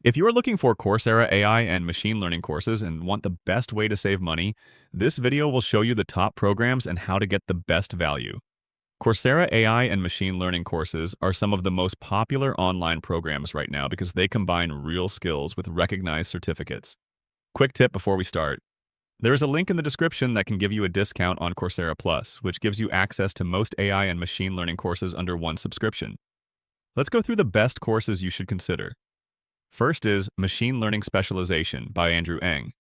If you are looking for Coursera AI and machine learning courses and want the best way to save money, this video will show you the top programs and how to get the best value. Coursera AI and machine learning courses are some of the most popular online programs right now because they combine real skills with recognized certificates. Quick tip before we start. There is a link in the description that can give you a discount on Coursera Plus, which gives you access to most AI and machine learning courses under one subscription. Let's go through the best courses you should consider. First is Machine Learning Specialization by Andrew Ng.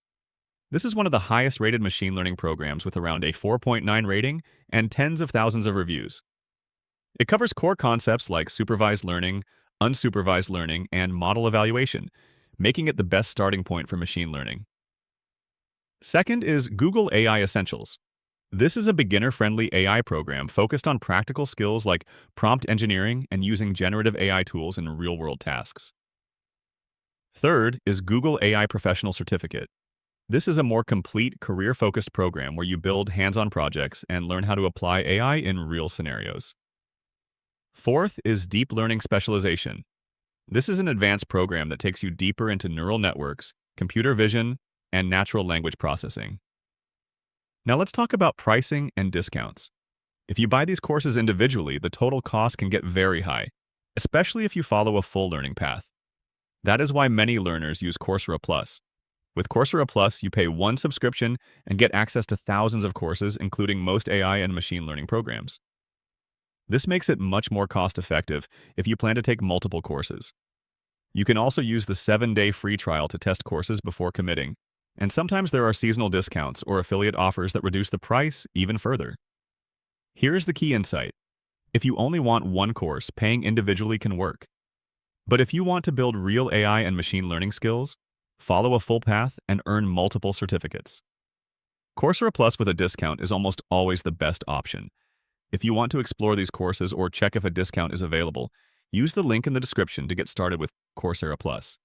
This is one of the highest rated machine learning programs with around a 4.9 rating and tens of thousands of reviews. It covers core concepts like supervised learning, unsupervised learning, and model evaluation, making it the best starting point for machine learning. Second is Google AI Essentials. This is a beginner-friendly AI program focused on practical skills like prompt engineering and using generative AI tools in real-world tasks. Third is Google AI Professional Certificate. This is a more complete, career-focused program where you build hands-on projects and learn how to apply AI in real scenarios. Fourth is Deep Learning Specialization. This is an advanced program that takes you deeper into neural networks, computer vision, and natural language processing. Now let's talk about pricing and discounts. If you buy these courses individually, the total cost can get very high, especially if you follow a full learning path. That is why many learners use Coursera Plus. With Coursera Plus, you pay one subscription and get access to thousands of courses, including most AI and machine learning programs. This makes it much more cost-effective if you plan to take multiple courses. You can also use the 7-day free trial to test courses before committing, and sometimes there are seasonal discounts or affiliate offers that reduce the price even further. Here is the key insight. If you only want one course, paying individually can work. But if you want to build real AI and machine learning skills, follow a full path and earn multiple certificates. Coursera Plus with a discount is almost always the best option. If you want to explore these courses or check if a discount is available, use the link in the description to get started with Coursera Plus.